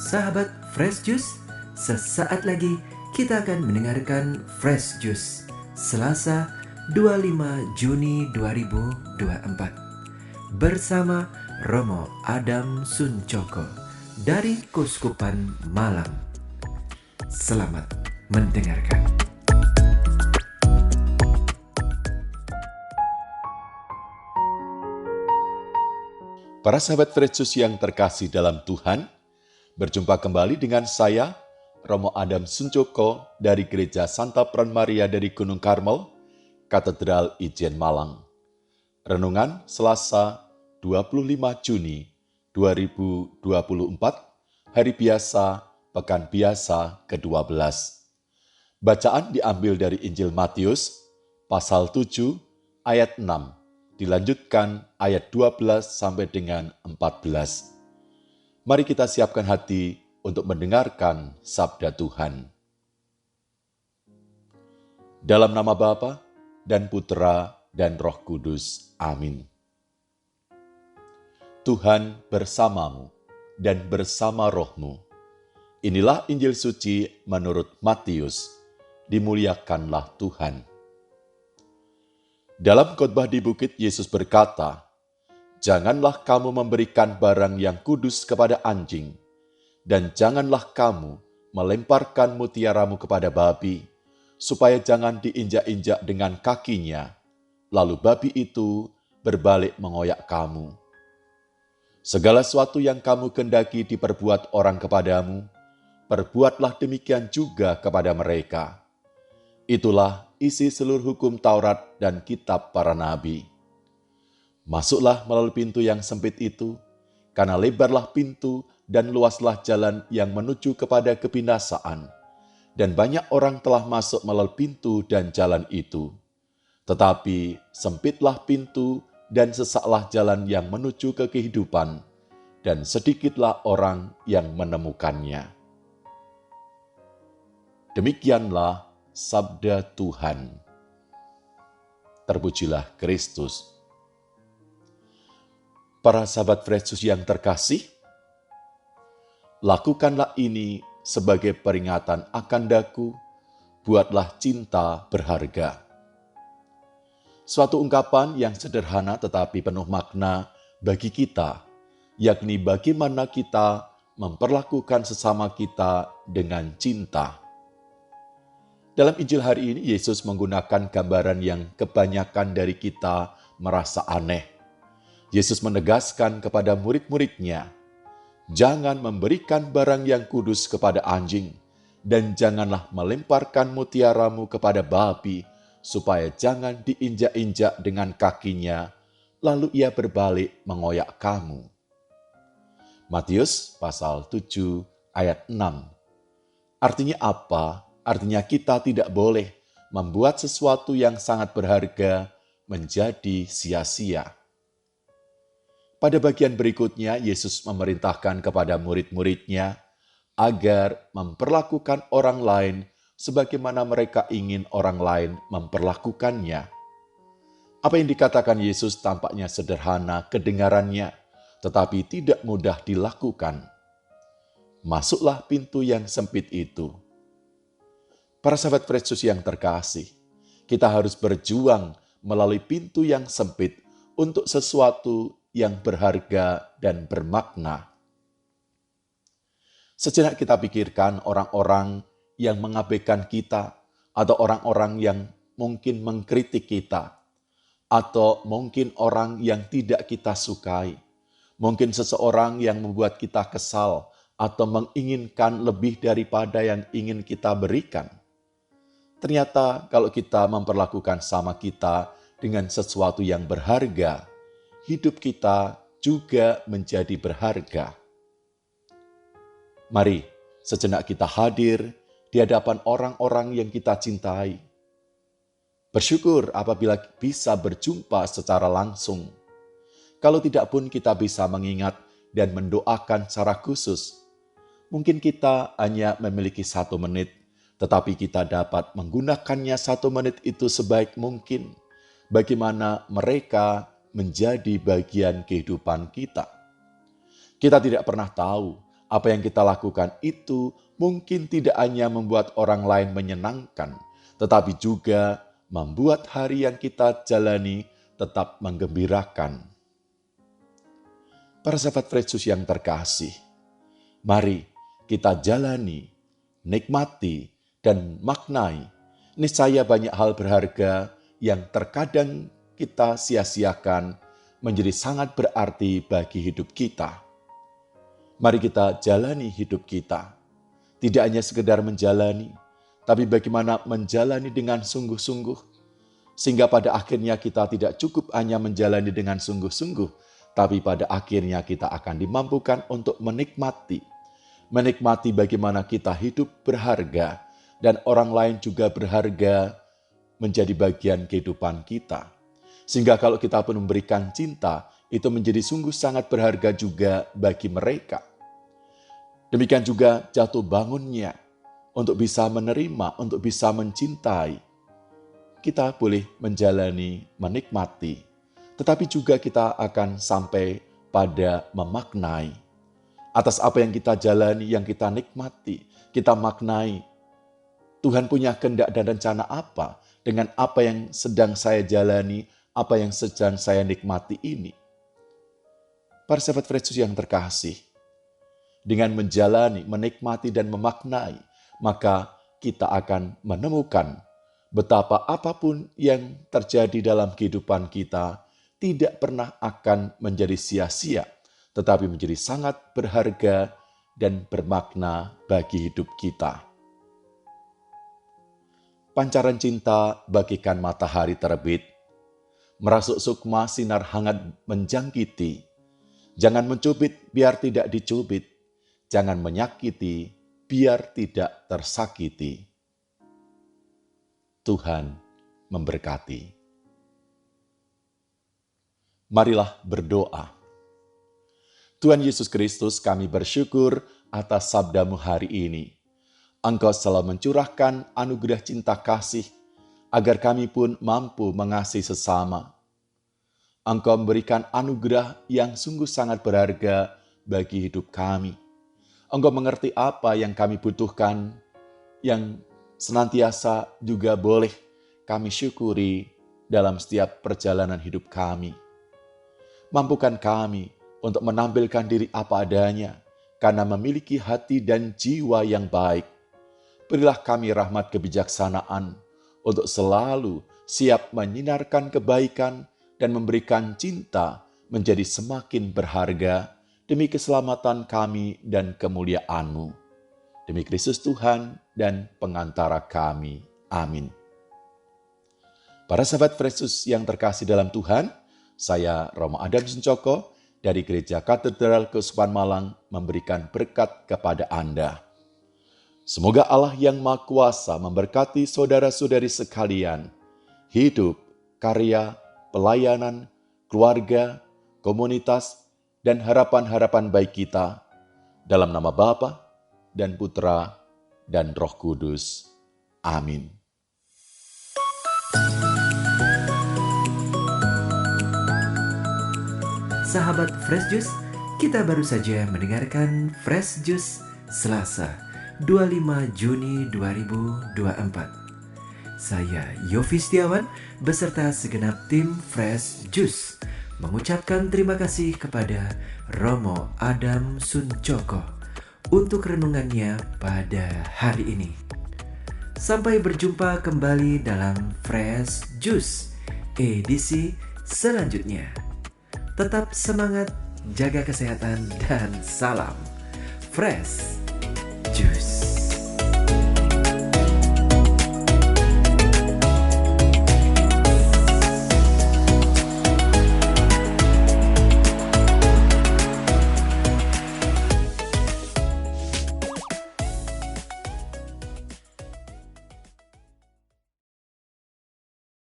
Sahabat Fresh Juice, sesaat lagi kita akan mendengarkan Fresh Juice Selasa 25 Juni 2024 bersama Romo Adam Suncoko dari Kuskupan Malang. Selamat mendengarkan. Para sahabat Fresh Juice yang terkasih dalam Tuhan, berjumpa kembali dengan saya, Romo Adam Suncoko dari Gereja Santa Peran Maria dari Gunung Karmel, Katedral Ijen Malang. Renungan Selasa 25 Juni 2024, Hari Biasa, Pekan Biasa ke-12. Bacaan diambil dari Injil Matius, pasal 7, ayat 6, dilanjutkan ayat 12 sampai dengan 14. Mari kita siapkan hati untuk mendengarkan sabda Tuhan. Dalam nama Bapa dan Putera dan Roh Kudus. Amin. Tuhan bersamamu dan bersama rohmu. Inilah Injil suci menurut Matius. Dimuliakanlah Tuhan. Dalam khotbah di bukit, Yesus berkata, "Janganlah kamu memberikan barang yang kudus kepada anjing, dan janganlah kamu melemparkan mutiaramu kepada babi, supaya jangan diinjak-injak dengan kakinya, lalu babi itu berbalik mengoyak kamu. Segala sesuatu yang kamu kendaki diperbuat orang kepadamu, perbuatlah demikian juga kepada mereka. Itulah isi seluruh hukum Taurat dan kitab para nabi. Masuklah melalui pintu yang sempit itu, karena lebarlah pintu dan luaslah jalan yang menuju kepada kebinasaan, dan banyak orang telah masuk melalui pintu dan jalan itu. Tetapi sempitlah pintu dan sesaklah jalan yang menuju ke kehidupan, dan sedikitlah orang yang menemukannya." Demikianlah sabda Tuhan. Terpujilah Kristus. Para sahabat Fresh Juice yang terkasih, lakukanlah ini sebagai peringatan akan daku, buatlah cinta berharga. Suatu ungkapan yang sederhana tetapi penuh makna bagi kita, yakni bagaimana kita memperlakukan sesama kita dengan cinta. Dalam Injil hari ini, Yesus menggunakan gambaran yang kebanyakan dari kita merasa aneh. Yesus menegaskan kepada murid-muridnya, "Jangan memberikan barang yang kudus kepada anjing, dan janganlah melemparkan mutiaramu kepada babi, supaya jangan diinjak-injak dengan kakinya, lalu ia berbalik mengoyak kamu." Matius pasal 7 ayat 6. Artinya apa? Artinya kita tidak boleh membuat sesuatu yang sangat berharga menjadi sia-sia. Pada bagian berikutnya, Yesus memerintahkan kepada murid-muridnya agar memperlakukan orang lain sebagaimana mereka ingin orang lain memperlakukannya. Apa yang dikatakan Yesus tampaknya sederhana kedengarannya, tetapi tidak mudah dilakukan. Masuklah pintu yang sempit itu. Para sahabat Fresh Juice yang terkasih, kita harus berjuang melalui pintu yang sempit untuk sesuatu yang berharga dan bermakna. Sejenak kita pikirkan orang-orang yang mengabaikan kita, atau orang-orang yang mungkin mengkritik kita, atau mungkin orang yang tidak kita sukai, mungkin seseorang yang membuat kita kesal atau menginginkan lebih daripada yang ingin kita berikan. Ternyata kalau kita memperlakukan sama kita dengan sesuatu yang berharga, hidup kita juga menjadi berharga. Mari sejenak kita hadir di hadapan orang-orang yang kita cintai. Bersyukur apabila bisa berjumpa secara langsung. Kalau tidak pun kita bisa mengingat dan mendoakan secara khusus. Mungkin kita hanya memiliki 1 menit, tetapi kita dapat menggunakannya 1 menit itu sebaik mungkin. Bagaimana mereka menjadi bagian kehidupan kita. Kita tidak pernah tahu Apa yang kita lakukan itu mungkin tidak hanya membuat orang lain menyenangkan, tetapi juga membuat hari yang kita jalani tetap menggembirakan. Para sahabat Fresh Juice yang terkasih, mari kita jalani, nikmati, dan maknai. Niscaya banyak hal berharga yang terkadang kita sia-siakan menjadi sangat berarti bagi hidup kita. Mari kita jalani hidup kita. Tidak hanya sekedar menjalani, tapi bagaimana menjalani dengan sungguh-sungguh. Sehingga pada akhirnya kita tidak cukup hanya menjalani dengan sungguh-sungguh, tapi pada akhirnya kita akan dimampukan untuk menikmati. Menikmati bagaimana kita hidup berharga dan orang lain juga berharga menjadi bagian kehidupan kita. Sehingga kalau kita pun memberikan cinta, itu menjadi sungguh sangat berharga juga bagi mereka. Demikian juga jatuh bangunnya untuk bisa menerima, untuk bisa mencintai. Kita boleh menjalani, menikmati. Tetapi juga kita akan sampai pada memaknai. Atas apa yang kita jalani, yang kita nikmati, kita maknai. Tuhan punya kehendak dan rencana apa dengan apa yang sedang saya jalani, apa yang sedang saya nikmati ini. Para sahabat Fresh Juice yang terkasih, dengan menjalani, menikmati, dan memaknai, maka kita akan menemukan betapa apapun yang terjadi dalam kehidupan kita tidak pernah akan menjadi sia-sia, tetapi menjadi sangat berharga dan bermakna bagi hidup kita. Pancaran cinta bagikan matahari terbit, merasuk sukma sinar hangat menjangkiti. Jangan mencubit biar tidak dicubit, jangan menyakiti biar tidak tersakiti. Tuhan memberkati. Marilah berdoa. Tuhan Yesus Kristus, kami bersyukur atas sabda-Mu hari ini. Engkau selalu mencurahkan anugerah cinta kasih, agar kami pun mampu mengasihi sesama. Engkau memberikan anugerah yang sungguh sangat berharga bagi hidup kami. Engkau mengerti apa yang kami butuhkan, yang senantiasa juga boleh kami syukuri dalam setiap perjalanan hidup kami. Mampukan kami untuk menampilkan diri apa adanya, karena memiliki hati dan jiwa yang baik. Berilah kami rahmat kebijaksanaan untuk selalu siap menyinarkan kebaikan dan memberikan cinta menjadi semakin berharga demi keselamatan kami dan kemuliaan-Mu. Demi Kristus Tuhan dan pengantara kami. Amin. Para sahabat Fresh Juice yang terkasih dalam Tuhan, saya Romo Adam Suncoko dari Gereja Katedral Keuskupan Malang memberikan berkat kepada Anda. Semoga Allah yang Maha Kuasa memberkati saudara-saudari sekalian, hidup, karya, pelayanan, keluarga, komunitas, dan harapan-harapan baik kita, dalam nama Bapa dan Putra dan Roh Kudus. Amin. Sahabat Fresh Juice, kita baru saja mendengarkan Fresh Juice Selasa 25 Juni 2024. Saya Yofi Setiawan beserta segenap tim Fresh Juice mengucapkan terima kasih kepada Romo Adam Suncoko untuk renungannya pada hari ini. Sampai berjumpa kembali dalam Fresh Juice edisi selanjutnya. Tetap semangat, jaga kesehatan, dan salam Fresh